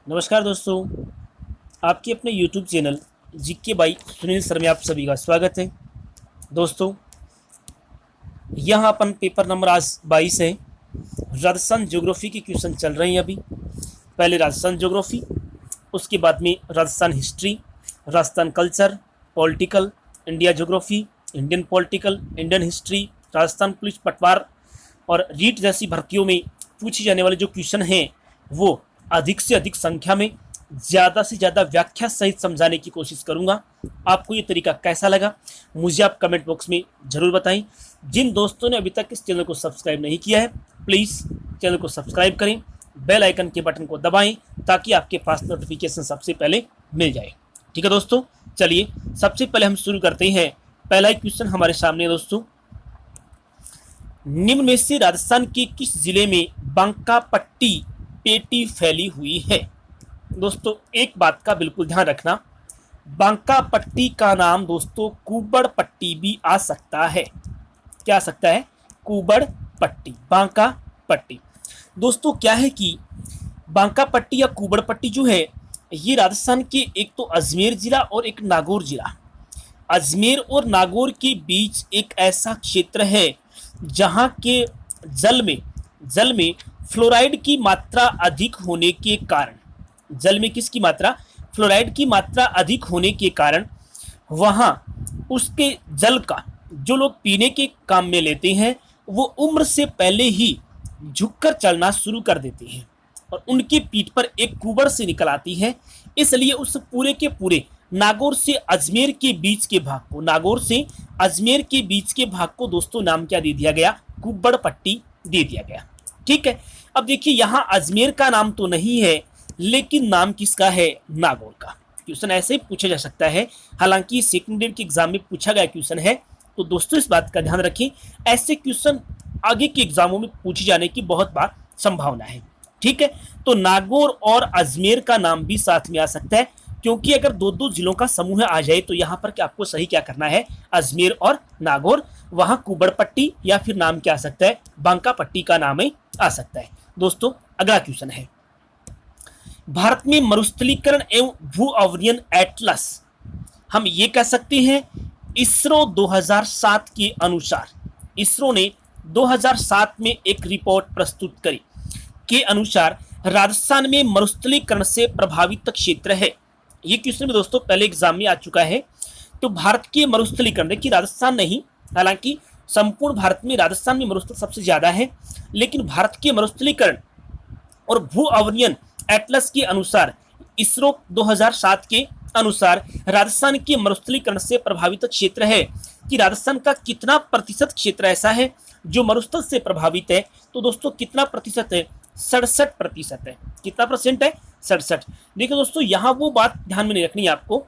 नमस्कार दोस्तों, आपके अपने YouTube channel GK by Sunil sir में आप सभी का स्वागत है। दोस्तों, यहाँ अपन पेपर नंबर आज 22 है। राजस्थान ज्योग्राफी के क्वेश्चन चल रहे हैं अभी। पहले राजस्थान ज्योग्राफी, उसके बाद में Rajasthan history, Rajasthan culture, political, India geography, Indian political, Indian history, Rajasthan police पटवार और रीट जैसी भर्तियों में पूछे जाने वाले जो क्वेश्चन हैं वो अधिक से अधिक संख्या में ज़्यादा से ज़्यादा व्याख्या सहित समझाने की कोशिश करूंगा। आपको ये तरीका कैसा लगा मुझे आप कमेंट बॉक्स में ज़रूर बताएं। जिन दोस्तों ने अभी तक इस चैनल को सब्सक्राइब नहीं किया है, प्लीज़ चैनल को सब्सक्राइब करें, बेल आइकन के बटन को दबाएं ताकि आपके पास नोटिफिकेशन सबसे पहले मिल जाए। ठीक है दोस्तों, चलिए सबसे पहले हम शुरू करते हैं। पहला क्वेश्चन हमारे सामने दोस्तों, निम्न में से राजस्थान के किस जिले में बांका पट्टी पेटी फैली हुई है? दोस्तों, एक बात का बिल्कुल ध्यान रखना, बांका पट्टी का नाम दोस्तों कुबड़ पट्टी भी आ सकता है। क्या आ सकता है? कुबड़ पट्टी, बांका पट्टी। दोस्तों, क्या है कि बांका पट्टी या कुबड़ पट्टी जो है ये राजस्थान के एक तो अजमेर जिला और एक नागौर जिला, अजमेर और नागौर के बीच एक ऐसा क्षेत्र है जहां के जल में फ्लोराइड की मात्रा अधिक होने के कारण, जल में किसकी मात्रा? फ्लोराइड की मात्रा अधिक होने के कारण वहाँ उसके जल का जो लोग पीने के काम में लेते हैं वो उम्र से पहले ही झुककर चलना शुरू कर देते हैं और उनकी पीठ पर एक कुबड़ से निकल आती है। इसलिए उस पूरे के पूरे नागौर से अजमेर के बीच के भाग को, नागौर से अजमेर के बीच के भाग को दोस्तों नाम क्या दे दिया गया? कुबड़ पट्टी दे दिया गया। ठीक है, अब देखिए यहाँ अजमेर का नाम तो नहीं है लेकिन नाम किसका है? नागौर का। क्वेश्चन ऐसे ही पूछा जा सकता है, हालांकि सेकंड ग्रेड के एग्जाम में पूछा गया क्वेश्चन है, तो दोस्तों इस बात का ध्यान रखें, ऐसे क्वेश्चन आगे के एग्जामों में पूछे जाने की बहुत बार संभावना है। ठीक है, तो नागौर और अजमेर का नाम भी साथ में आ सकता है, क्योंकि अगर दो दो जिलों का समूह आ जाए तो यहाँ पर क्या आपको सही क्या करना है? अजमेर और नागौर, वहां कुबड़ पट्टी या फिर नाम क्या आ सकता है? बांका पट्टी का नाम आ सकता है। दोस्तों, अगला क्वेश्चन है, भारत में मरुस्थलीकरण एवं भू अवनयन एटलस, हम ये कह सकते हैं इसरो 2007 के अनुसार, इसरो ने 2007 में एक रिपोर्ट प्रस्तुत करी के अनुसार राजस्थान में मरुस्थलीकरण से प्रभावित क्षेत्र है। ये क्वेश्चन भी दोस्तों पहले एग्जाम में आ चुका है। तो भारत के मरुस्थलीकरण, देखिए राजस्थान नहीं, हालांकि संपूर्ण भारत में राजस्थान में मरुस्थल सबसे ज्यादा है, लेकिन भारत के मरुस्थलीकरण और भू अवनयन एटलस के अनुसार, इसरो 2007 के अनुसार राजस्थान के मरुस्थलीकरण से प्रभावित क्षेत्र है कि राजस्थान का कितना प्रतिशत क्षेत्र ऐसा है जो मरुस्थल से प्रभावित है? तो दोस्तों कितना प्रतिशत है? 67% है। कितना परसेंट है? 67। देखिए दोस्तों, यहाँ वो बात ध्यान में नहीं रखनी है आपको,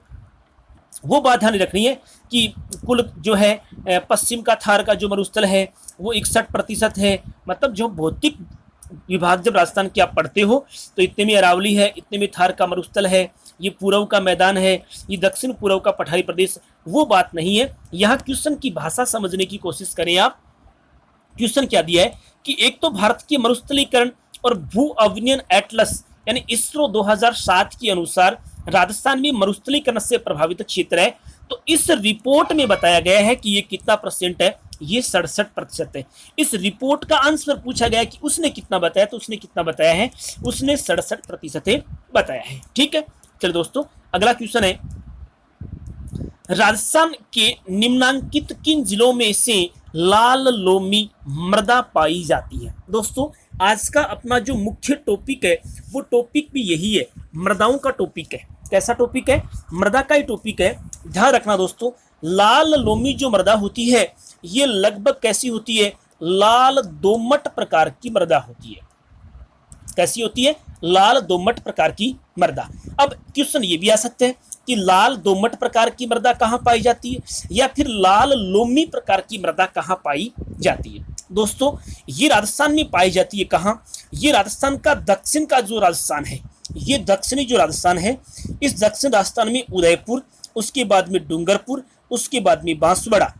वो बात ध्यान रखनी है कि कुल जो है पश्चिम का थार का जो मरुस्थल है वो 61% है। मतलब जो भौतिक विभाग जब राजस्थान के आप पढ़ते हो तो इतने में अरावली है, इतने में थार का मरुस्थल है, ये पूर्व का मैदान है, ये दक्षिण पूर्व का पठारी प्रदेश, वो बात नहीं है। यहाँ क्वेश्चन की भाषा समझने की कोशिश करें आप। क्वेश्चन क्या दिया है कि एक तो भारत के मरुस्थलीकरण और भू अवनयन एटलस यानी इसरो 2007 के अनुसार राजस्थान में मरुस्थलीकरण से प्रभावित क्षेत्र है, तो इस रिपोर्ट में बताया गया है कि ये कितना परसेंट है? ये 67% है। इस रिपोर्ट का आंसर पूछा गया कि उसने कितना बताया, तो उसने कितना बताया है? उसने 67% बताया है। ठीक है, चलिए दोस्तों अगला क्वेश्चन है, राजस्थान के निम्नांकित किन जिलों में से लाल लोमी मृदा पाई जाती है? दोस्तों, आज का अपना जो मुख्य टॉपिक है वो टॉपिक भी यही है, मृदाओं का टॉपिक है। कैसा टॉपिक है? मृदा का ही टॉपिक है। ध्यान रखना दोस्तों, लाल लोमी जो मृदा होती है ये लगभग कैसी होती है? लाल दोमट प्रकार की मृदा होती है। कैसी होती है? लाल दोमट प्रकार की मृदा। अब क्वेश्चन ये भी आ सकते हैं कि लाल दोमट प्रकार की मृदा कहाँ पाई जाती है या फिर लाल लोमी प्रकार की मृदा कहाँ पाई जाती है? दोस्तों, ये राजस्थान में पाई जाती है। कहाँ? ये राजस्थान का दक्षिण का जो राजस्थान है, ये दक्षिणी जो राजस्थान है, इस दक्षिण राजस्थान में उदयपुर, उसके बाद में डूंगरपुर, उसके बाद में बांसवाड़ा,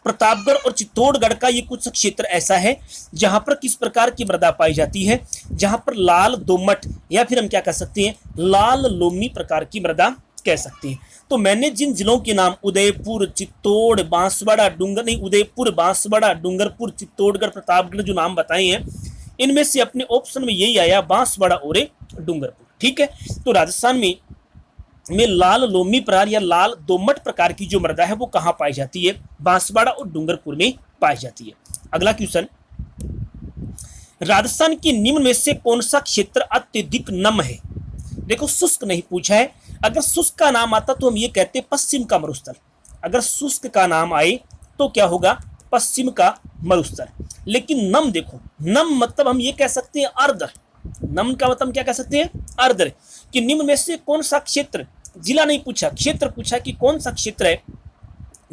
प्रतापगढ़ और चित्तौड़गढ़ का ये कुछ क्षेत्र ऐसा है जहां पर किस प्रकार की मृदा पाई जाती है, जहां पर लाल दोमट या फिर हम क्या कह सकते हैं लाल लोमी प्रकार की मृदा कह सकते हैं। तो मैंने जिन जिलों के नाम उदयपुर, चित्तौड़, बांसवाड़ा, उदयपुर, बांसवाड़ा, डूंगरपुर, चित्तौड़गढ़, प्रतापगढ़ जो नाम बताए हैं, इनमें से अपने ऑप्शन में यही आया बांसवाड़ा और डूंगरपुर। ठीक है, तो राजस्थान में लाल लोमी प्रकार या लाल दोमट प्रकार की जो मृदा है वो कहां पाई जाती है, बांसवाड़ा और डूंगरपुर में पाई जाती है। अगला क्वेश्चन, राजस्थान की निम्न में से कौन सा क्षेत्र अत्यधिक नम है? देखो शुष्क नहीं पूछा है, अगर शुष्क का नाम आता तो हम ये कहते पश्चिम का मरुस्थल। अगर शुष्क का नाम आए तो क्या होगा, पश्चिम का मरुस्थल। लेकिन नम देखो, नम मतलब हम ये कह सकते हैं अर्द्र। नम का मतलब क्या कह सकते हैं, अर्द्र। कि निम्न में से कौन सा क्षेत्र, जिला नहीं पूछा, क्षेत्र पूछा कि कौन सा क्षेत्र है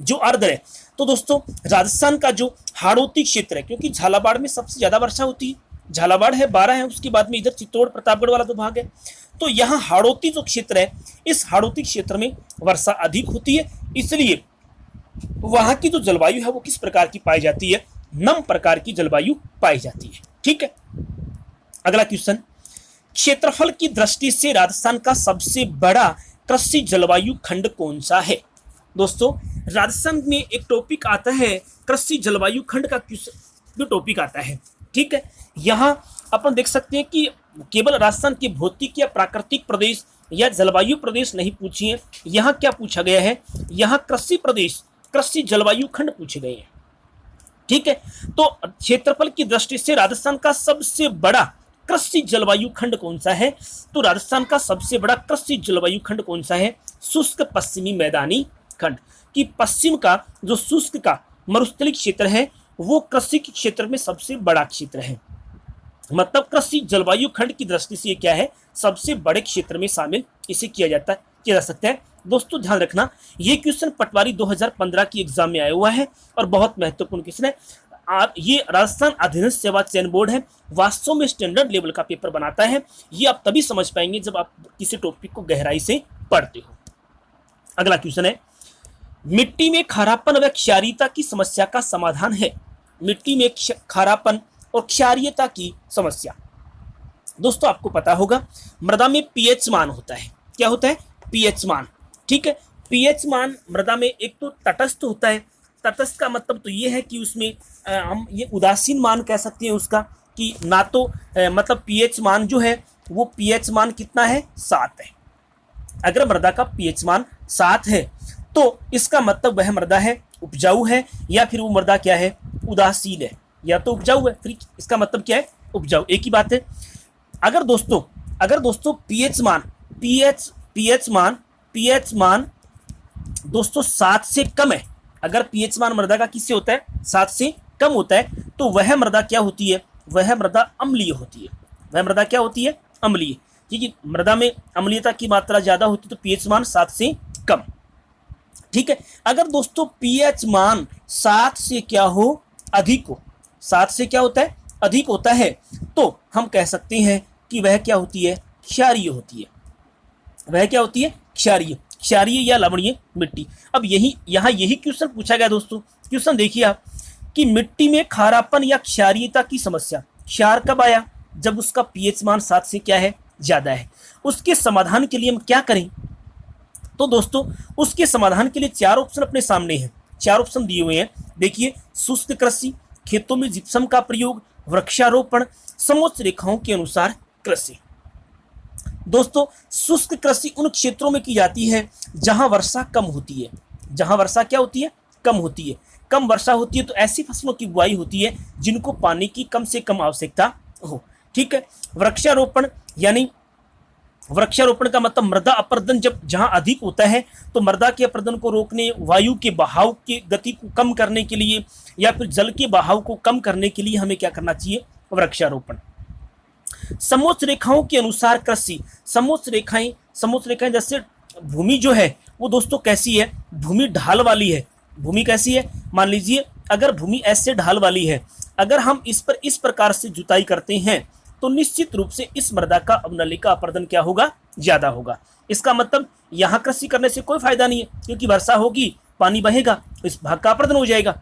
जो अर्द्र है। तो दोस्तों राजस्थान का जो हाड़ौती क्षेत्र है, क्योंकि झालावाड़ में सबसे ज्यादा वर्षा होती है, झालावाड़ है 12 है, उसके बाद में इधर चित्तौड़ प्रतापगढ़ वाला तो भाग है, तो यहाँ हाड़ौती जो क्षेत्र है, इस हाड़ौती क्षेत्र में वर्षा अधिक होती है, इसलिए वहां की जो जलवायु है वो किस प्रकार की पाई जाती है, नम प्रकार की जलवायु पाई जाती है। ठीक है, अगला क्वेश्चन, क्षेत्रफल की दृष्टि से राजस्थान का सबसे बड़ा कृषि जलवायु खंड कौन सा है? दोस्तों राजस्थान में एक टॉपिक आता है कृषि जलवायु खंड का जो टॉपिक आता है। ठीक है, यहाँ अपन देख सकते हैं कि केवल राजस्थान के भौतिक या प्राकृतिक प्रदेश या जलवायु प्रदेश नहीं पूछी है, यहाँ क्या पूछा गया है, यहाँ कृषि प्रदेश, कृषि जलवायु खंड पूछे गए हैं। ठीक है, तो क्षेत्रफल की दृष्टि से राजस्थान का सबसे बड़ा कृषि जलवायु खंड कौन सा है? तो राजस्थान का सबसे बड़ा कृषि जलवायु खंड कौन सा है? शुष्क पश्चिमी मैदानी खंड। कि पश्चिम का जो शुष्क का मरुस्थलीय क्षेत्र है वो कृषि के क्षेत्र में सबसे बड़ा क्षेत्र है, मतलब कृषि जलवायु खंड की दृष्टि से ये क्या है, सबसे बड़े क्षेत्र में शामिल इसे किया जा सकता है। दोस्तों ध्यान रखना, ये क्वेश्चन पटवारी 2015 की एग्जाम में आया हुआ है और बहुत महत्वपूर्ण क्वेश्चन है। ये राजस्थान अधीनस्थ सेवा चयन बोर्ड है, वास्तव में स्टैंडर्ड लेवल का पेपर बनाता है। ये आप तभी समझ पाएंगे जब आप किसी टॉपिक को गहराई से पढ़ते हो। अगला क्वेश्चन है, मिट्टी में खारापन व क्षारीयता की समस्या का समाधान है। मिट्टी में खारापन और क्षारीयता की समस्या, दोस्तों आपको पता होगा मृदा में पीएच मान होता है। क्या होता है? पीएच मान। ठीक है, पीएच मान मृदा में एक तो तटस्थ होता है। तटस्थ का मतलब तो ये है कि उसमें हम ये उदासीन मान कह सकते हैं उसका, कि ना तो मतलब पीएच मान जो है वो पीएच मान कितना है, 7 है। अगर मृदा का पीएच मान 7 है तो इसका मतलब वह मृदा है उपजाऊ है, या फिर वो मृदा क्या है, उदासीन है। या तो उपजाऊ है, फिर इसका मतलब क्या है, उपजाऊ, एक ही बात है। अगर दोस्तों पीएच मान दोस्तों 7 से कम है, अगर पीएच मान मृदा का किससे होता है, 7 से कम होता है, तो वह मृदा क्या होती है, वह मृदा अम्लीय होती है। वह मृदा क्या होती है, अम्लीय। क्योंकि मृदा में अम्लीयता की मात्रा ज्यादा होती है तो पीएच मान 7 से कम। ठीक है, अगर दोस्तों पीएच मान 7 से क्या हो, अधिक हो, 7 से क्या होता है, अधिक होता है, तो हम कह सकते हैं कि वह क्या होती है, क्षारीय होती है। वह क्या होती है, क्षारीय या लवणीय मिट्टी। अब यहाँ यही क्वेश्चन पूछा गया दोस्तों। क्वेश्चन देखिए आप, कि मिट्टी में खारापन या क्षारीयता की समस्या, क्षार कब आया, जब उसका पीएच मान 7 से क्या है, ज्यादा है। उसके समाधान के लिए हम क्या करें? तो दोस्तों उसके समाधान के लिए 4 ऑप्शन अपने सामने हैं, 4 ऑप्शन दिए हुए हैं। देखिए, शुष्क कृषि, खेतों में जिप्सम का प्रयोग, वृक्षारोपण, समोच्च रेखाओं के अनुसार कृषि। दोस्तों शुष्क कृषि उन क्षेत्रों में की जाती है जहां वर्षा कम होती है। जहां वर्षा क्या होती है, कम होती है। कम वर्षा होती है तो ऐसी फसलों की बुआई होती है जिनको पानी की कम से कम आवश्यकता हो। ठीक है, वृक्षारोपण, यानी वृक्षारोपण का मतलब मृदा अपरदन जब जहां अधिक होता है तो मृदा के अपरदन को रोकने, वायु के बहाव की गति को कम करने के लिए, या फिर जल के बहाव को कम करने के लिए हमें क्या करना चाहिए, वृक्षारोपण। समोच्च रेखाओं के अनुसार कृषि, समोच्च रेखाएं जैसे भूमि जो है वो दोस्तों कैसी है, भूमि ढाल वाली है। भूमि कैसी है, मान लीजिए अगर भूमि ऐसे ढाल वाली है, अगर हम इस पर इस प्रकार से जुताई करते हैं तो निश्चित रूप से इस मृदा का अवनली का अपरदन क्या होगा, ज्यादा होगा। इसका मतलब यहाँ कृषि करने से कोई फायदा नहीं है, क्योंकि वर्षा होगी, पानी बहेगा, इस भाग का अपरदन हो जाएगा।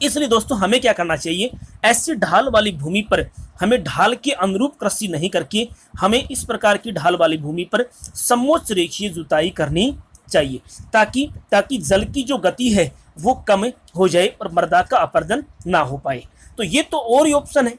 इसलिए दोस्तों हमें क्या करना चाहिए, ऐसी ढाल वाली भूमि पर हमें ढाल के अनुरूप कृषि नहीं करके हमें इस प्रकार की ढाल वाली भूमि पर समोच्च रेखीय जुताई करनी चाहिए, ताकि ताकि जल की जो गति है वो कम हो जाए और मृदा का अपरदन ना हो पाए। तो ये तो और ही ऑप्शन है।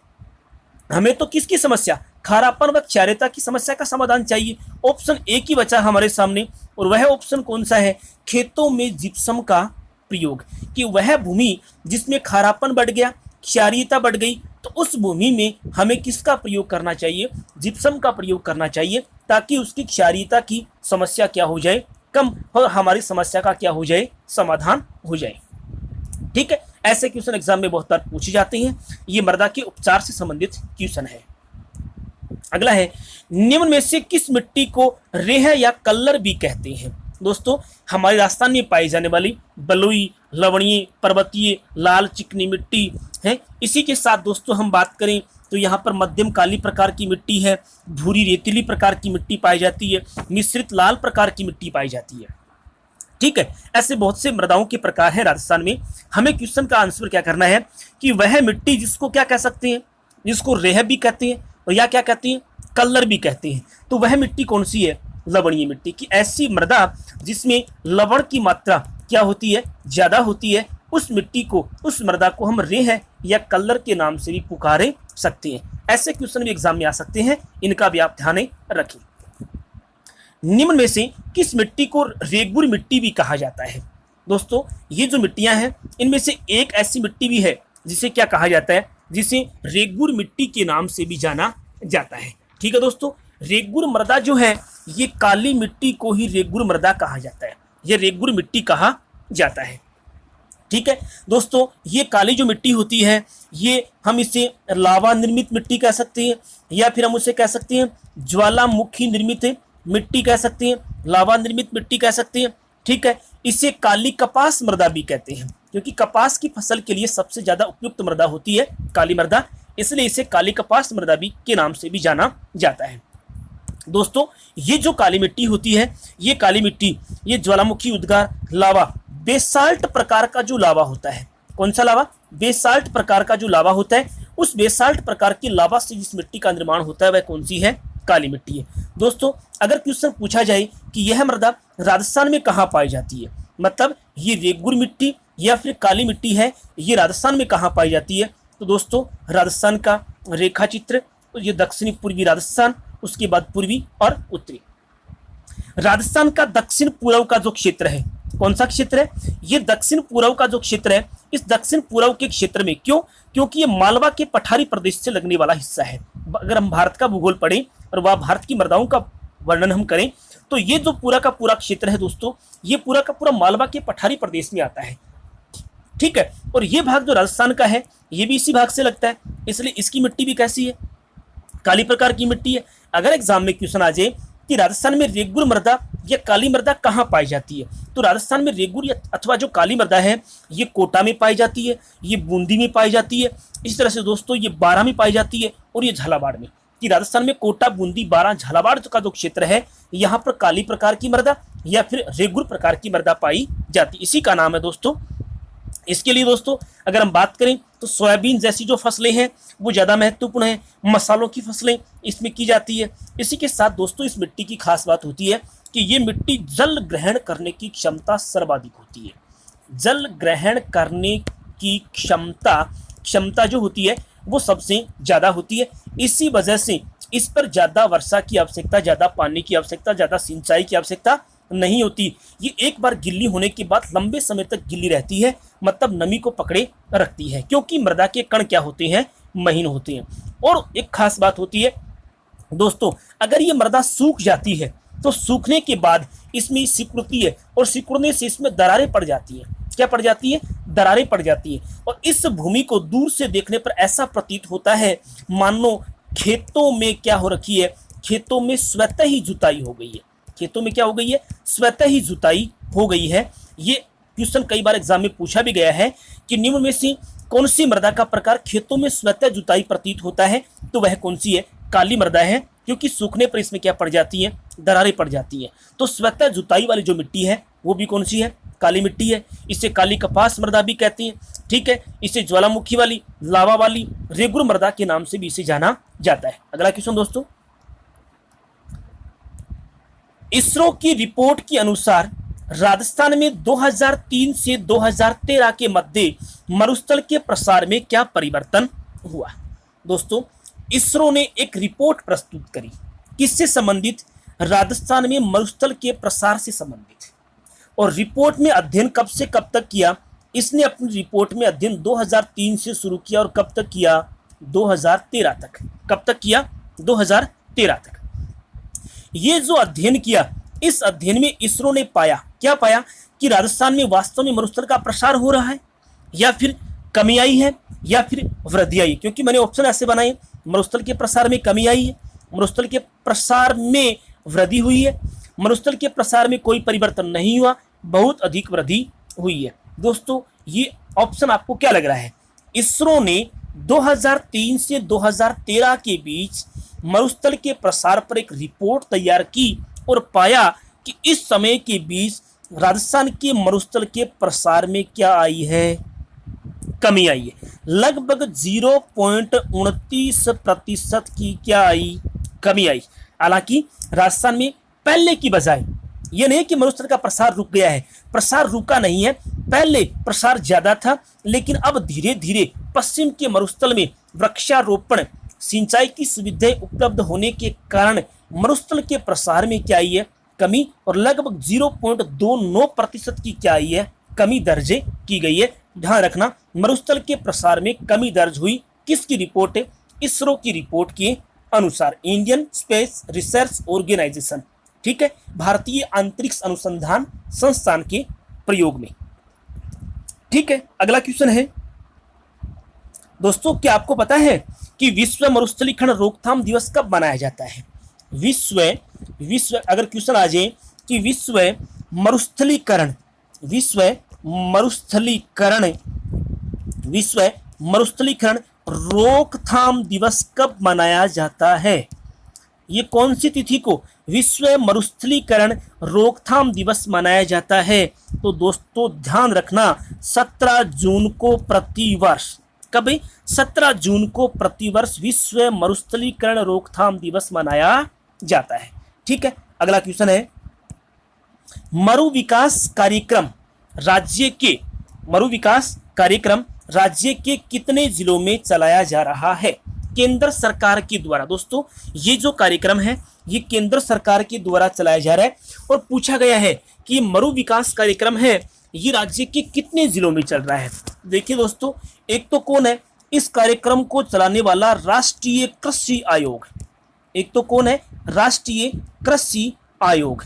हमें तो किसकी समस्या, खारापन व क्षारीयता की समस्या का समाधान चाहिए। ऑप्शन ए की बचा हमारे सामने, और वह ऑप्शन कौन सा है, खेतों में जिप्सम का प्रयोग। कि वह भूमि जिसमें खारापन बढ़ गया, क्षारीयता बढ़ गई, तो उस भूमि में हमें किसका प्रयोग करना चाहिए, जिप्सम का प्रयोग करना चाहिए, ताकि उसकी क्षारीयता की समस्या क्या हो जाए, कम, और हमारी समस्या का क्या हो जाए, समाधान हो जाए। ठीक है, ऐसे क्वेश्चन एग्जाम में बहुत बार पूछे जाते हैं। ये मृदा के उपचार से संबंधित क्वेश्चन है। अगला है, निम्न में से किस मिट्टी को रेह या कल्लर भी कहते हैं। दोस्तों हमारे राजस्थान में पाई जाने वाली बलुई, लवणीय, पर्वतीय, लाल चिकनी मिट्टी है। इसी के साथ दोस्तों हम बात करें तो यहाँ पर मध्यम काली प्रकार की मिट्टी है, भूरी रेतीली प्रकार की मिट्टी पाई जाती है, मिश्रित लाल प्रकार की मिट्टी पाई जाती है। ठीक है, ऐसे बहुत से मृदाओं के प्रकार हैं राजस्थान में। हमें क्वेश्चन का आंसर क्या करना है कि वह मिट्टी जिसको क्या कह सकते हैं, जिसको रेह भी कहते हैं और या क्या कहते हैं, कल्लर भी कहते हैं, तो वह मिट्टी कौन सी है, लवणीय मिट्टी। की ऐसी मृदा जिसमें लवण की मात्रा क्या होती है, ज्यादा होती है, उस मिट्टी को, उस मृदा को हम रेह या कल्लर के नाम से भी पुकारे सकते हैं। ऐसे क्वेश्चन भी एग्जाम में आ सकते हैं, इनका भी आप ध्यान रखें। निम्न में से किस मिट्टी को रेगुर मिट्टी भी कहा जाता है। दोस्तों ये जो मिट्टियां हैं, इनमें से एक ऐसी मिट्टी भी है जिसे क्या कहा जाता है, जिसे रेगुर मिट्टी के नाम से भी जाना जाता है। ठीक है दोस्तों, रेगुर मृदा जो है, ये काली मिट्टी को ही रेगुर मृदा कहा जाता है, ये रेगुर मिट्टी कहा जाता है। ठीक है दोस्तों, ये काली जो मिट्टी होती है, ये हम इसे लावा निर्मित मिट्टी कह सकते हैं, या फिर हम उसे कह सकते हैं ज्वालामुखी निर्मित मिट्टी कह सकते हैं, लावा निर्मित मिट्टी कह सकते हैं। ठीक है, इसे काली कपास मृदा भी कहते हैं, क्योंकि कपास की फसल के लिए सबसे ज्यादा उपयुक्त मृदा होती है काली मृदा, इसलिए इसे काली कपास मृदा भी के नाम से भी जाना जाता है। दोस्तों ये जो काली मिट्टी होती है, ये काली मिट्टी, ये ज्वालामुखी उद्गार लावा, बेसाल्ट प्रकार का जो लावा होता है, कौन सा लावा, बेसाल्ट प्रकार का जो लावा होता है, उस बेसाल्ट प्रकार की लावा से जिस मिट्टी का निर्माण होता है वह कौन सी है, काली मिट्टी है। दोस्तों अगर क्वेश्चन पूछा जाए कि यह मृदा राजस्थान में कहाँ पाई जाती है, मतलब ये रेगुर मिट्टी या फिर काली मिट्टी है, ये राजस्थान में कहाँ पाई जाती है, तो दोस्तों राजस्थान का रेखा चित्र, ये दक्षिणी पूर्वी राजस्थान, उसके बाद पूर्वी और उत्तरी। राजस्थान का दक्षिण पूर्व का जो क्षेत्र है, कौन सा क्षेत्र है, ये दक्षिण पूर्व का जो क्षेत्र है, इस दक्षिण पूर्व के क्षेत्र में क्यों, क्योंकि ये मालवा के पठारी प्रदेश से लगने वाला हिस्सा है। अगर हम भारत का भूगोल पढ़ें और वह भारत की मृदाओं का वर्णन हम करें, तो ये जो पूरा का पूरा क्षेत्र है दोस्तों, ये पूरा का पूरा मालवा के पठारी प्रदेश में आता है। ठीक है, और ये भाग जो राजस्थान का है, ये भी इसी भाग से लगता है, इसलिए इसकी मिट्टी भी कैसी है, काली प्रकार की मिट्टी है। अगर एग्जाम में क्वेश्चन आ जाए कि राजस्थान में रेगुर मृदा या काली मृदा कहाँ पाई जाती है, तो राजस्थान में रेगुर अथवा जो काली मृदा है, ये कोटा में पाई जाती है, ये बूंदी में पाई जाती है, इस तरह से दोस्तों ये बारां में पाई जाती है, और ये झालावाड़ में। कि राजस्थान में कोटा, बूंदी, बारां, झालावाड़ का जो क्षेत्र है, यहाँ पर काली प्रकार की मृदा या फिर रेगुर प्रकार की मृदा पाई जाती, इसी का नाम है दोस्तों। इसके लिए दोस्तों अगर हम बात करें तो सोयाबीन जैसी जो फसलें हैं वो ज़्यादा महत्वपूर्ण है, मसालों की फसलें इसमें की जाती है। इसी के साथ दोस्तों इस मिट्टी की खास बात होती है कि ये मिट्टी जल ग्रहण करने की क्षमता सर्वाधिक होती है। जल ग्रहण करने की क्षमता जो होती है वो सबसे ज़्यादा होती है। इसी वजह से इस पर ज़्यादा वर्षा की आवश्यकता, ज़्यादा पानी की आवश्यकता, ज़्यादा सिंचाई की आवश्यकता नहीं होती। ये एक बार गिल्ली होने के बाद लंबे समय तक गिल्ली रहती है, मतलब नमी को पकड़े रखती है, क्योंकि मृदा के कण क्या होते हैं, महीन होते हैं। और एक खास बात होती है दोस्तों, अगर ये मृदा सूख जाती है तो सूखने के बाद इसमें सिकुड़ती है, और सिकुड़ने से इसमें दरारें पड़ जाती हैं। क्या पड़ जाती है, दरारें पड़ जाती है। और इस भूमि को दूर से देखने पर ऐसा प्रतीत होता है मानो खेतों में क्या हो रखी है, खेतों में स्वतः ही जुताई हो गई है। खेतों में क्या हो गई है, स्वतः ही जुताई हो गई है। ये क्वेश्चन कई बार एग्जाम में पूछा भी गया है कि निम्न में से कौन सी मृदा का प्रकार खेतों में स्वतः जुताई प्रतीत होता है, तो वह कौन सी है, काली मृदा है, क्योंकि सूखने पर इसमें क्या पड़ जाती है, दरारें पड़ जाती हैं। तो स्वतः जुताई वाली जो मिट्टी है वो भी कौन सी है, काली मिट्टी है। इसे काली कपास मृदा भी कहते हैं। ठीक है, इसे ज्वालामुखी वाली, लावा वाली, रेगुर मृदा के नाम से भी इसे जाना जाता है। अगला क्वेश्चन दोस्तों, इसरो की रिपोर्ट के अनुसार राजस्थान में 2003 से 2013 के मध्य मरुस्थल के प्रसार में क्या परिवर्तन हुआ। दोस्तों, इसरो ने एक रिपोर्ट प्रस्तुत करी, किससे संबंधित, राजस्थान में मरुस्थल के प्रसार से संबंधित। और रिपोर्ट में अध्ययन कब से कब तक किया, इसने अपनी रिपोर्ट में अध्ययन 2003 से शुरू किया और कब तक किया, 2013 तक। कब तक किया, 2013 तक। ये जो अध्ययन किया, इस अध्ययन में इसरो ने पाया, क्या पाया, कि राजस्थान में वास्तव में मरुस्थल का प्रसार हो रहा है, या फिर कमी आई है, या फिर वृद्धि आई है। क्योंकि मैंने ऑप्शन ऐसे बनाए, मरुस्थल के प्रसार में कमी आई है, मरुस्थल के प्रसार में वृद्धि हुई है, मरुस्थल के प्रसार में कोई परिवर्तन नहीं हुआ, बहुत अधिक वृद्धि हुई है। दोस्तों, ये ऑप्शन आपको क्या लग रहा है, इसरो ने 2003 से 2013 के बीच मरुस्थल के प्रसार पर एक रिपोर्ट तैयार की और पाया कि इस समय के बीच राजस्थान के मरुस्थल के प्रसार में क्या आई है, कमी आई है। लगभग 0.29% की क्या आई, कमी आई। हालांकि राजस्थान में पहले की बजाय, ये नहीं कि मरुस्थल का प्रसार रुक गया है, प्रसार रुका नहीं है, पहले प्रसार ज्यादा था, लेकिन अब धीरे धीरे पश्चिम के मरुस्थल में वृक्षारोपण, सिंचाई की सुविधाएं उपलब्ध होने के कारण मरुस्थल के प्रसार में क्या आई है, कमी, और लगभग 0.29% की क्या आई है, कमी दर्ज की गई है। ध्यान रखना, मरुस्थल के प्रसार में कमी दर्ज हुई, किसकी रिपोर्ट है, इसरो की रिपोर्ट के अनुसार, इंडियन स्पेस रिसर्च ऑर्गेनाइजेशन, ठीक है, भारतीय अंतरिक्ष अनुसंधान संस्थान के प्रयोग में। ठीक है, अगला क्वेश्चन है दोस्तों, क्या आपको पता है कि विश्व मरुस्थलीकरण रोकथाम दिवस कब मनाया जाता है। विश्व अगर क्वेश्चन आ जाए कि विश्व मरुस्थलीकरण रोकथाम दिवस कब मनाया जाता है, ये कौन सी तिथि को विश्व मरुस्थलीकरण रोकथाम दिवस मनाया जाता है। तो दोस्तों ध्यान रखना, 17 जून को प्रतिवर्ष, कब, 17 जून को प्रतिवर्ष विश्व मरुस्थलीकरण रोकथाम दिवस मनाया जाता है। ठीक है, अगला क्वेश्चन है, मरु विकास कार्यक्रम राज्य के कितने जिलों में चलाया जा रहा है। केंद्र सरकार के द्वारा, दोस्तों ये जो कार्यक्रम है ये केंद्र सरकार के द्वारा चलाया जा रहा है, और पूछा गया है कि मरु विकास कार्यक्रम है ये राज्य के कितने जिलों में चल रहा है। देखिए दोस्तों, एक तो कौन है इस कार्यक्रम को चलाने वाला, राष्ट्रीय कृषि आयोग। एक तो कौन है, राष्ट्रीय कृषि आयोग।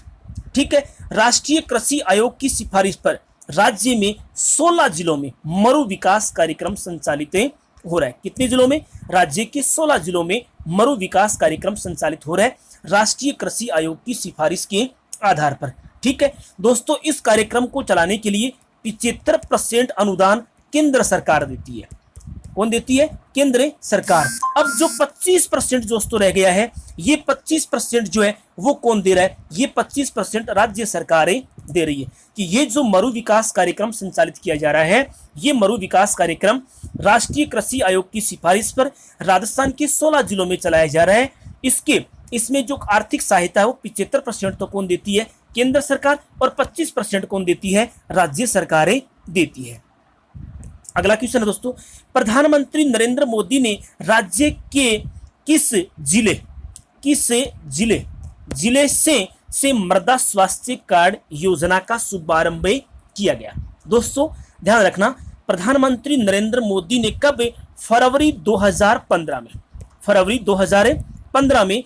ठीक है, राष्ट्रीय कृषि आयोग की सिफारिश पर राज्य में 16 जिलों में मरु विकास कार्यक्रम संचालित हो रहा है। कितने जिलों में, राज्य के 16 जिलों में मरु विकास कार्यक्रम संचालित हो रहा है राष्ट्रीय कृषि आयोग की सिफारिश के आधार पर। ठीक है दोस्तों, इस कार्यक्रम को चलाने के लिए 75% अनुदान केंद्र सरकार देती है। कौन देती है, केंद्र सरकार। अब जो 25% दोस्तों रह गया है, ये 25% जो है वो कौन दे रहा है, ये 25% राज्य सरकारें दे रही है। कि ये जो मरु विकास कार्यक्रम संचालित किया जा रहा है, ये मरु विकास कार्यक्रम राष्ट्रीय कृषि आयोग की सिफारिश पर राजस्थान के 16 जिलों में चलाया जा रहा है। इसमें जो आर्थिक सहायता है वो 75% तो कौन देती है, केंद्र सरकार, और 25% कौन देती है, राज्य सरकारें देती है। अगला क्वेश्चन है दोस्तों, प्रधानमंत्री नरेंद्र मोदी ने राज्य के किस जिले से मृदा स्वास्थ्य कार्ड योजना का शुभारंभ किया गया। दोस्तों ध्यान रखना, प्रधानमंत्री नरेंद्र मोदी ने कब, फरवरी 2015 में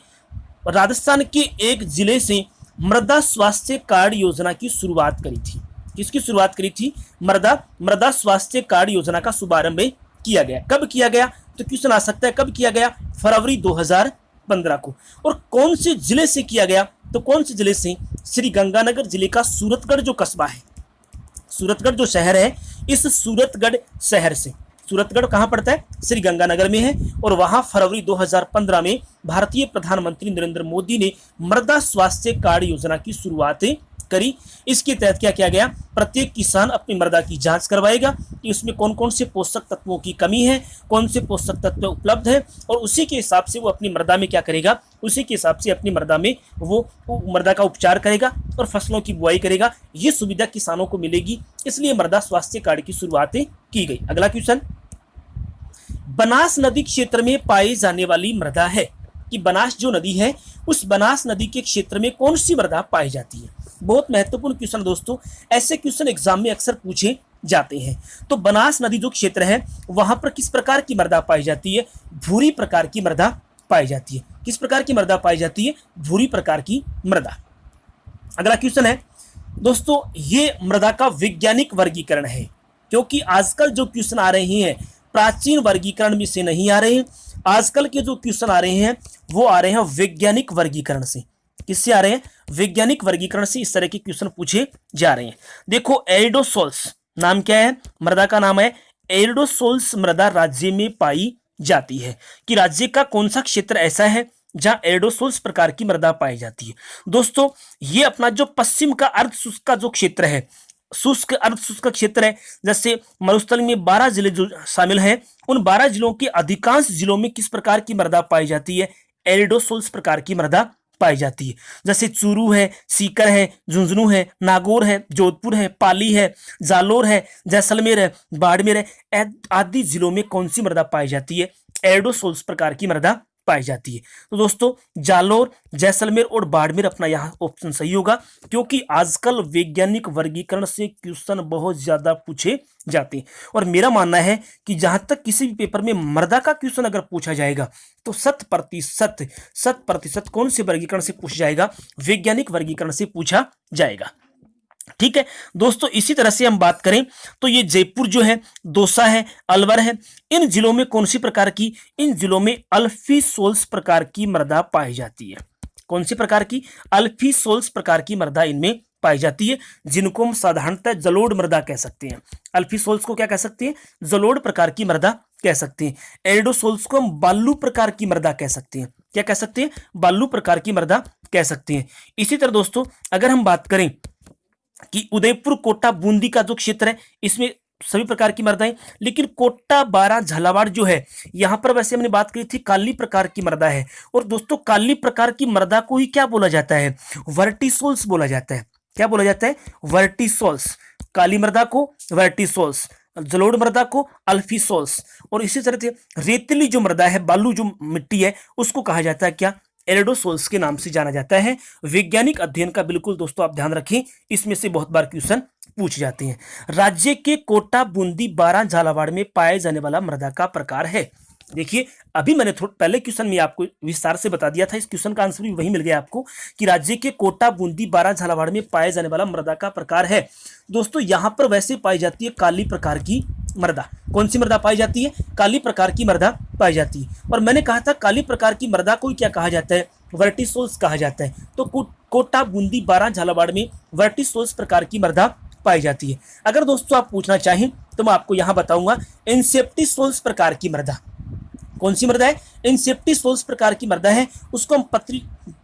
राजस्थान के एक जिले से मृदा स्वास्थ्य कार्ड योजना की शुरुआत करी थी। किसकी शुरुआत करी थी, मृदा स्वास्थ्य कार्ड योजना का शुभारंभ किया गया। कब किया गया, तो क्वेश्चन आ सकता है कब किया गया, फरवरी 2015 को। और कौन से जिले से किया गया, तो कौन से जिले से, श्री गंगानगर जिले का सूरतगढ़ जो कस्बा है, सूरतगढ़ जो शहर है, इस सूरतगढ़ शहर से, सूरतगढ़ कहां पड़ता है, श्री गंगानगर में है, और वहां फरवरी 2015 में भारतीय प्रधानमंत्री नरेंद्र मोदी ने मृदा स्वास्थ्य कार्ड योजना की शुरुआत करी। इसके तहत क्या किया गया, प्रत्येक किसान अपनी मृदा की जांच करवाएगा कि उसमें कौन कौन से पोषक तत्वों की कमी है, कौन से पोषक तत्व उपलब्ध है, और उसी के हिसाब से वो अपनी मृदा में क्या करेगा, उसी के हिसाब से अपनी मृदा में वो मृदा का उपचार करेगा और फसलों की बुआई करेगा। ये सुविधा किसानों को मिलेगी, इसलिए मृदा स्वास्थ्य कार्ड की शुरुआत की गई। अगला क्वेश्चन, बनास नदी क्षेत्र में पाई जाने वाली मृदा है कि बनास जो नदी है उस बनास नदी के क्षेत्र में कौन सी मृदा पाई जाती है। बहुत महत्वपूर्ण क्वेश्चन दोस्तों, ऐसे क्वेश्चन एग्जाम में अक्सर पूछे जाते हैं। तो बनास नदी जो क्षेत्र है वहां पर किस प्रकार की मृदा पाई जाती है, भूरी प्रकार की मृदा पाई जाती है। किस प्रकार की मृदा पाई जाती है, भूरी प्रकार की मृदा। अगला क्वेश्चन है दोस्तों, ये मृदा का वैज्ञानिक वर्गीकरण है, क्योंकि आजकल जो क्वेश्चन आ रहे हैं प्राचीन वर्गीकरण में से नहीं आ रहे हैं, आजकल के जो क्वेश्चन आ रहे हैं वो आ रहे हैं वैज्ञानिक वर्गीकरण से। किससे आ रहे हैं, वैज्ञानिक वर्गीकरण से इस तरह के क्वेश्चन पूछे जा रहे हैं। देखो एरिडोसोल्स नाम क्या है, मृदा का नाम है एरिडोसोल्स। मृदा राज्य में पाई जाती है कि राज्य का कौन सा क्षेत्र ऐसा है जहां एरिडोसोल्स प्रकार की मृदा पाई जाती है। दोस्तों ये अपना जो पश्चिम का अर्ध शुष्क का जो क्षेत्र है, शुष्क अर्ध शुष्क क्षेत्र है, जैसे मरुस्थल में 12 जिले जो शामिल हैं, उन 12 जिलों के अधिकांश जिलों में किस प्रकार की मृदा पाई जाती है, एरिडोसोल्स प्रकार की मृदा पाई जाती है। जैसे चूरू है, सीकर है, झुंझुनू है, नागौर है, जोधपुर है, पाली है, जालोर है, जैसलमेर है, बाड़मेर है, आदि जिलों में कौन सी मृदा पाई जाती है, एरिडोसोल्स प्रकार की मृदा पाई जाती है। तो दोस्तों जालोर, जैसलमेर और बाड़मेर अपना यहाँ ऑप्शन सही होगा, क्योंकि आजकल वैज्ञानिक वर्गीकरण से क्वेश्चन बहुत ज्यादा पूछे जाते हैं। और मेरा मानना है कि जहां तक किसी भी पेपर में मृदा का क्वेश्चन अगर पूछा जाएगा तो 100% कौन से वर्गीकरण से पूछा जाएगा, वैज्ञानिक वर्गीकरण से पूछा जाएगा। ठीक है दोस्तों, इसी तरह से हम बात करें तो ये जयपुर जो है, दौसा है, अलवर है, इन जिलों में कौन सी प्रकार की, इन जिलों में अल्फीसोल्स प्रकार की मृदा पाई जाती है। कौन सी प्रकार की, अल्फीसोल्स प्रकार की मृदा इनमें पाई जाती है, जिनको हम साधारणतः जलोढ़ मृदा कह सकते हैं। अल्फीसोल्स को क्या कह सकते हैं, जलोढ़ प्रकार की मृदा कह सकते हैं। एरिडोसोल्स को हम बालू प्रकार की मृदा कह सकते हैं। क्या कह सकते हैं, बालू प्रकार की मृदा कह सकते हैं। इसी तरह दोस्तों अगर हम बात करें कि उदयपुर, कोटा, बूंदी का जो क्षेत्र है इसमें सभी प्रकार की मृदाएं, लेकिन कोटा, बारां, झालावाड़ जो है यहां पर वैसे हमने बात करी थी काली प्रकार की मृदा है। और दोस्तों काली प्रकार की मृदा को ही क्या बोला जाता है, वर्टिसोल्स बोला जाता है। क्या बोला जाता है, वर्टिसोल्स। काली मृदा को वर्टिसोल्स, जलोढ़ मृदा को अल्फीसोल्स। और इसी तरह से रेतीली जो मृदा है, बालू जो मिट्टी है, उसको कहा जाता है क्या, एरिडोसोल्स के नाम से जाना जाता है। वैज्ञानिक अध्ययन का बिल्कुल दोस्तों आप ध्यान रखें, इसमें से बहुत बार क्वेश्चन पूछ जाते हैं। राज्य के कोटा, बूंदी, बारां, झालावाड़ में पाए जाने वाला मृदा का प्रकार है। देखिए अभी मैंने थोड़ा पहले क्वेश्चन में आपको विस्तार से बता दिया था, इस क्वेश्चन का आंसर भी वही मिल गया आपको कि राज्य के कोटा, बूंदी, बारां, झालावाड़ में पाए जाने वाला मृदा का प्रकार है। दोस्तों यहां पर वैसे पाई जाती है काली प्रकार की मृदा। कौन सी मृदा पाई जाती है, काली प्रकार की मृदा पाई जाती है। और मैंने कहा था काली प्रकार की मृदा को क्या कहा जाता है, वर्टिसोल्स कहा जाता है। तो कोटा, बूंदी, बारां, झालावाड़ में वर्टिसोल्स प्रकार की मृदा पाई जाती है। अगर दोस्तों आप पूछना चाहें तो मैं आपको यहां बताऊंगा इनसेप्टिसोल्स प्रकार की मृदा। कौन सी मृदा है, इनसेप्टिसोल्स प्रकार की मृदा है, उसको हम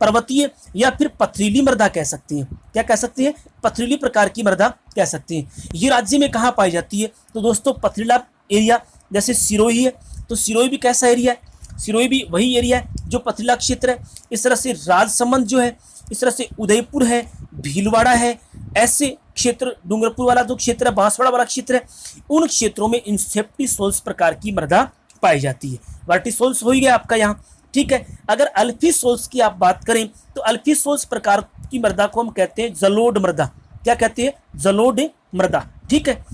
पर्वतीय या फिर पथरीली मृदा कह सकते हैं। क्या कह सकते हैं, पथरीली प्रकार की मृदा कह सकते हैं। ये राज्य में कहाँ पाई जाती है, तो दोस्तों पथरीला एरिया, जैसे सिरोही है तो सिरोही भी कैसा एरिया है, सिरोही भी वही एरिया है जो पथरीला क्षेत्र है। इस तरह से राजसमंद जो है, इस तरह से उदयपुर है, भीलवाड़ा है, ऐसे क्षेत्र, डूंगरपुर वाला जो क्षेत्र है, बांसवाड़ा वाला क्षेत्र है, उन क्षेत्रों में इनसेप्टिसोल्स प्रकार की मृदा पाई जाती है। वर्टिसोल्स हो ही गया आपका यहाँ, ठीक है। अगर अल्फीसोल्स की आप बात करें तो अल्फीसोल्स प्रकार की मृदा को हम कहते हैं जलोढ़ मृदा। क्या कहते हैं, जलोढ़ मृदा, ठीक है।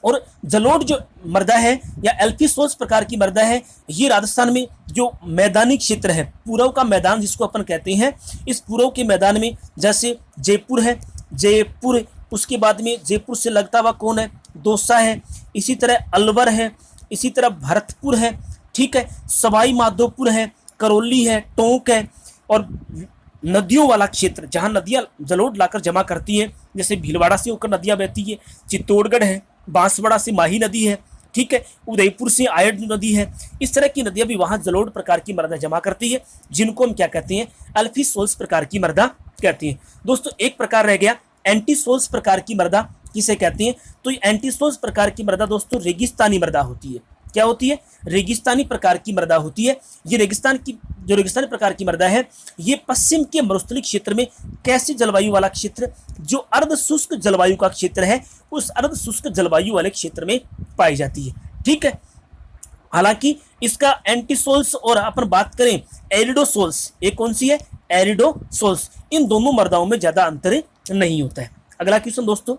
और जलोढ़ जो मृदा है या अल्फीसोल्स प्रकार की मृदा है, ये राजस्थान में जो मैदानी क्षेत्र है, पूरव का मैदान जिसको अपन कहते हैं, इस पूरव के मैदान में जैसे जयपुर है, जयपुर, उसके बाद में जयपुर से लगता हुआ कौन है, दौसा है, इसी तरह अलवर है, इसी तरह भरतपुर है, ठीक है, सवाई माधोपुर है, करौली है, टोंक है। और नदियों वाला क्षेत्र जहां नदियां जलोढ़ लाकर जमा करती हैं, जैसे भीलवाड़ा से होकर नदियां बहती है, चित्तौड़गढ़ है, बांसवाड़ा से माही नदी है, ठीक है। उदयपुर से आयड नदी है। इस तरह की नदियां भी वहां जलोढ़ प्रकार की मृदा जमा करती है, जिनको हम क्या कहते हैं, अल्फीसोल्स प्रकार की मृदा कहते हैं। दोस्तों एक प्रकार रह गया एंटीसोल्स प्रकार की मृदा, किसे कहते हैं, तो एंटीसोल्स प्रकार की मृदा दोस्तों रेगिस्तानी मृदा होती है। क्या होती है, रेगिस्तानी प्रकार की मृदा होती है। ये रेगिस्तानी प्रकार की मृदा है, ये पश्चिम के मरुस्थलीय क्षेत्र में, कैसी जलवायु वाला क्षेत्र, जो अर्ध शुष्क जलवायु का क्षेत्र है, उस अर्ध शुष्क जलवायु वाले क्षेत्र में पाई जाती है। ठीक है। हालांकि इसका एंटीसोल्स और अपन बात करें एरिडोसोल्स, एक कौन सी है, एरिडोसोल्स, इन दोनों मृदाओं में ज्यादा अंतर नहीं होता है। अगला क्वेश्चन दोस्तों,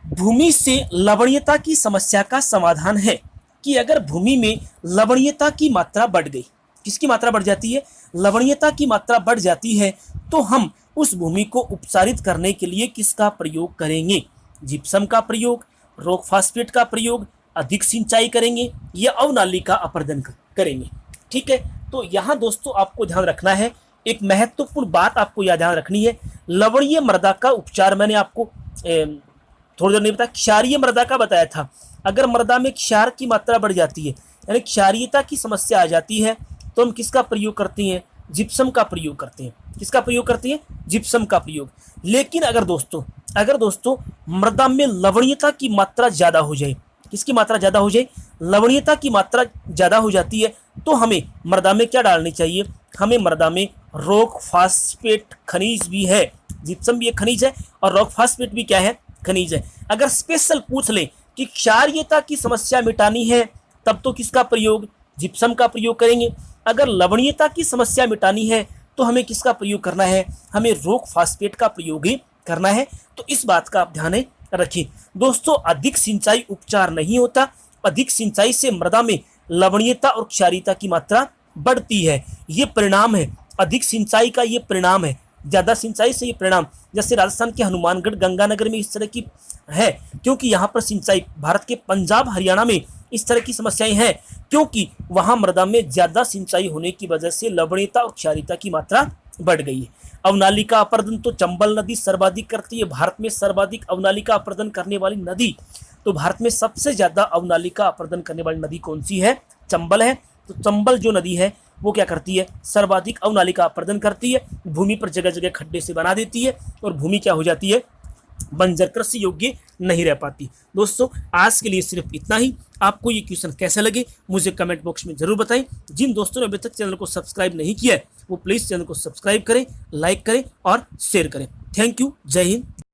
भूमि से लवणीयता की समस्या का समाधान है कि अगर भूमि में लवणीयता की मात्रा बढ़ गई, किसकी मात्रा बढ़ जाती है, लवणीयता की मात्रा बढ़ जाती है, तो हम उस भूमि को उपचारित करने के लिए किसका प्रयोग करेंगे, जिप्सम का प्रयोग, रॉक फास्फेट का प्रयोग, अधिक सिंचाई करेंगे या अवनाली का अपर्दन करेंगे। ठीक है। तो यहाँ दोस्तों आपको ध्यान रखना है, एक महत्वपूर्ण बात आपको यह ध्यान रखनी है, लवणीय मृदा का उपचार मैंने आपको थोड़ी देर नहीं बताया, क्षारीय मृदा का बताया था। अगर मृदा में क्षार की मात्रा बढ़ जाती है, यानी क्षारीयता की समस्या आ जाती है, तो हम किसका प्रयोग करते हैं, जिप्सम का प्रयोग करते हैं। किसका प्रयोग करते हैं, जिप्सम का प्रयोग। लेकिन अगर दोस्तों मृदा में लवणीयता की मात्रा ज्यादा हो जाए, किसकी मात्रा ज्यादा हो जाए, लवणीयता की मात्रा ज्यादा हो जाती है, तो हमें मृदा में क्या डालनी चाहिए, हमें मृदा में रॉक फास्फेट खनिज भी है, जिप्सम भी एक खनिज है और रॉक फास्फेट भी क्या है, खनिज है। अगर स्पेशल पूछ ले कि क्षारीयता की समस्या मिटानी है, तब तो किसका प्रयोग, जिप्सम का प्रयोग करेंगे। अगर लवणीयता की समस्या मिटानी है तो हमें किसका प्रयोग करना है, हमें रॉक फास्फेट का प्रयोग ही करना है। तो इस बात का आप ध्यान रखिए दोस्तों। अधिक सिंचाई उपचार नहीं होता, अधिक सिंचाई से मृदा में लवणीयता और क्षारीयता की मात्रा बढ़ती है, ये परिणाम है, अधिक सिंचाई का ये परिणाम है, ज्यादा सिंचाई से ये परिणाम। जैसे राजस्थान के हनुमानगढ़ गंगानगर में इस तरह की है, क्योंकि यहाँ पर सिंचाई, भारत के पंजाब हरियाणा में इस तरह की समस्याएं हैं, क्योंकि वहां मृदा में ज्यादा सिंचाई होने की वजह से लवणीयता और क्षारीयता की मात्रा बढ़ गई है। अवनाली का अपर्दन तो चंबल नदी सर्वाधिक करती है, भारत में सर्वाधिक अवनाली का अपर्दन करने वाली नदी, तो भारत में सबसे ज्यादा अवनाली का अपर्दन करने वाली नदी कौन सी है, चंबल है। तो चंबल जो नदी है वो क्या करती है, सर्वाधिक अवनाली का अपर्दन करती है, भूमि पर जगह जगह खड्डे से बना देती है और भूमि क्या हो जाती है, बंजर, कृषि योग्य नहीं रह पाती। दोस्तों आज के लिए सिर्फ इतना ही। आपको ये क्वेश्चन कैसे लगे मुझे कमेंट बॉक्स में जरूर बताएं। जिन दोस्तों ने अभी तक चैनल को सब्सक्राइब नहीं किया है वो प्लीज चैनल को सब्सक्राइब करें, लाइक करें और शेयर करें। Thank you. जय हिंद।